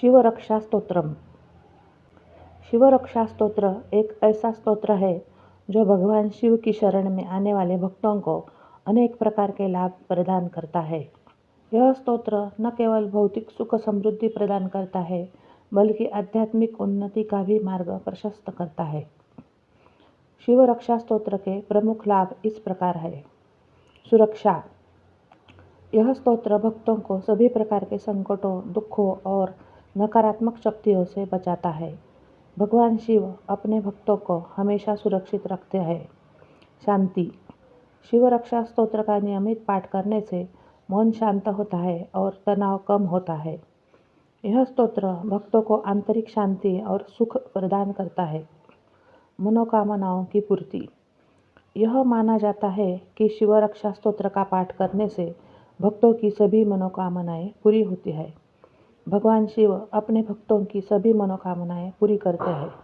शिवरक्षा स्तोत्रम। शिवरक्षा स्तोत्र एक ऐसा स्तोत्र है जो भगवान शिव की शरण में आने वाले भक्तों को अनेक प्रकार के लाभ प्रदान करता है। यह स्तोत्र न केवल भौतिक सुख समृद्धि प्रदान करता है, बल्कि आध्यात्मिक उन्नति का भी मार्ग प्रशस्त करता है। शिवरक्षा स्तोत्र के प्रमुख लाभ इस प्रकार है। सुरक्षा। यह स्तोत्र भक्तों को सभी प्रकार के संकटों, दुखों और नकारात्मक शक्तियों से बचाता है। भगवान शिव अपने भक्तों को हमेशा सुरक्षित रखते हैं। शांति। शिवरक्षा स्तोत्र का नियमित पाठ करने से मन शांत होता है और तनाव कम होता है। यह स्तोत्र भक्तों को आंतरिक शांति और सुख प्रदान करता है। मनोकामनाओं की पूर्ति। यह माना जाता है कि शिवरक्षा स्तोत्र का पाठ करने से भक्तों की सभी मनोकामनाएं पूरी होती है। भगवान शिव अपने भक्तों की सभी मनोकामनाएं पूरी करते हैं।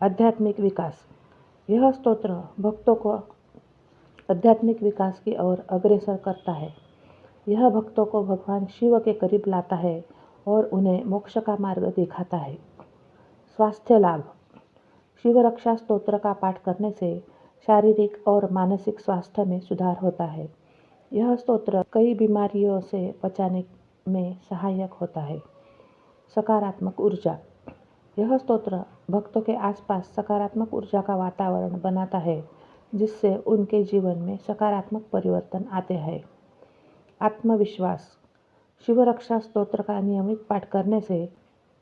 आध्यात्मिक विकास। यह स्तोत्र भक्तों को आध्यात्मिक विकास की ओर अग्रसर करता है। यह भक्तों को भगवान शिव के करीब लाता है और उन्हें मोक्ष का मार्ग दिखाता है। स्वास्थ्य लाभ। शिवरक्षा स्तोत्र का पाठ करने से शारीरिक और मानसिक स्वास्थ्य में सुधार होता है। यह स्तोत्र कई बीमारियों से बचाने में सहायक होता है। सकारात्मक ऊर्जा। यह स्तोत्र भक्तों के आसपास सकारात्मक ऊर्जा का वातावरण बनाता है, जिससे उनके जीवन में सकारात्मक परिवर्तन आते हैं। आत्मविश्वास। शिवरक्षा स्तोत्र का नियमित पाठ करने से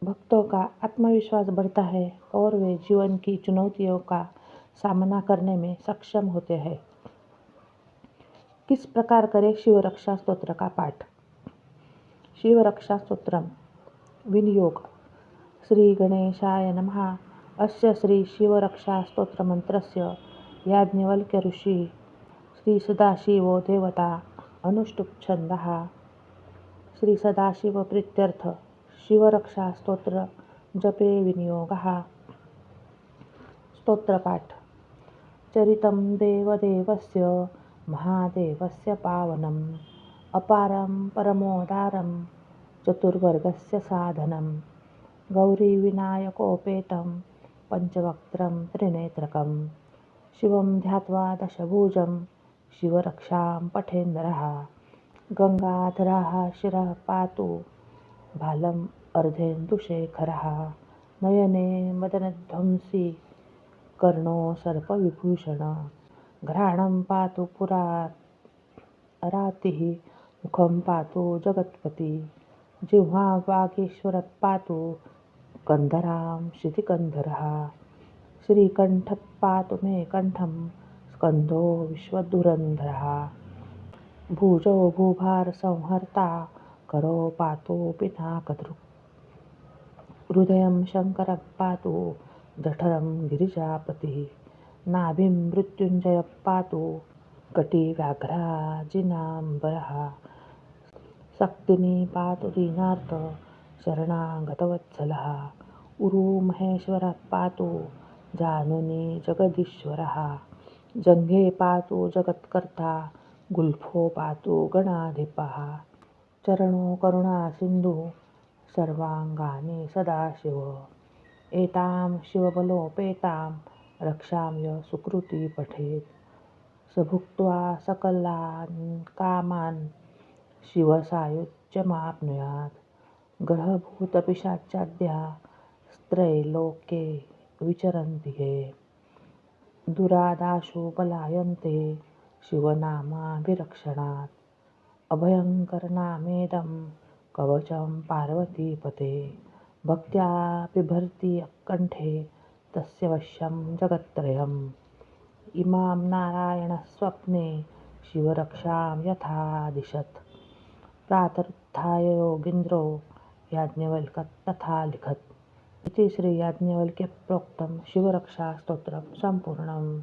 भक्तों का आत्मविश्वास बढ़ता है और वे जीवन की चुनौतियों का सामना करने में सक्षम होते हैं। किस प्रकार करें शिवरक्षा स्तोत्र का पाठ? शिवरक्षा स्तोत्रम। विनियोग। श्री गणेशाय नमः। अस्य श्री शिवरक्षा स्तोत्रमन्त्रस्य याज्ञवल्क्य ऋषि श्री सदाशिवो देवता अनुष्टुप् छन्दः। श्री सदाशिव प्रीत्यर्थ शिवरक्षा स्तोत्र जपे विनियोगः। स्तोत्रपाठ। चरितं देवदेवस्य महादेवस्य पावनम् अपारं परमोदारं चतुर्वर्गस्य साधनं गौरीविनायकोपेतं पंचवक्त्रं त्रिनेत्रकं शिवं ध्यात्वा दशभुजं शिवरक्षां पठेन्नरः गंगाधरः शिरः पातु भालम् अर्धेन्दुशेखरः नयने मदनध्वंसी कर्णो सर्पविभूषण घ्राणं पातु पुरारातिः मुखं पातु जगत्पति जिह्वा वागीश्वरः पातु कंधरां क्षितिकन्धरः श्रीकण्ठः पातु मे कण्ठं स्कन्धो विश्वधुरन्धरः भुजौ भूभारसंहर्ता करो पातु पिनाकदृक् हृदयं शङ्करः पातु जठरं गिरिजापतिः नाभिं मृत्युञ्जयः पातु कटिव्याघ्राजिनाम्बरः शक्तिनी पातु दीनार्थ शरणागतवत्सलः उरु महेश्वरः पातु जानुनी जगदीश्वरः जङ्घे पातु जगत्कर्ता गुल्फो पातु गणाधिपः चरणो करुणासिन्धु सर्वाङ्गानि सदाशिव एतां शिवबलोपेतां रक्षाम्य सुकृती पठेत् स भुक्त्वा सकलान् कामान् शिवसायुज्यमाप्नुयात् ग्रहभूतपिशाचाद्या त्रैलोक्ये विचरन्ति ये दुरादाशु पलायन्ते शिवनामाभिरक्षणात् अभयङ्करनामेदं कवचं पार्वतीपते भक्त्या बिभर्ति कंठे तस्य वश्यं जगत्त्रयम् इमां नारायणस्वप्ने शिवरक्षां यथा दिशत् प्रातरुत्थाय योगीन्द्रो याज्ञवल्क्य तथा लिखत् इति श्री याज्ञवल्क्य प्रोक्तं शिवरक्षा स्तोत्रं सम्पूर्णम्।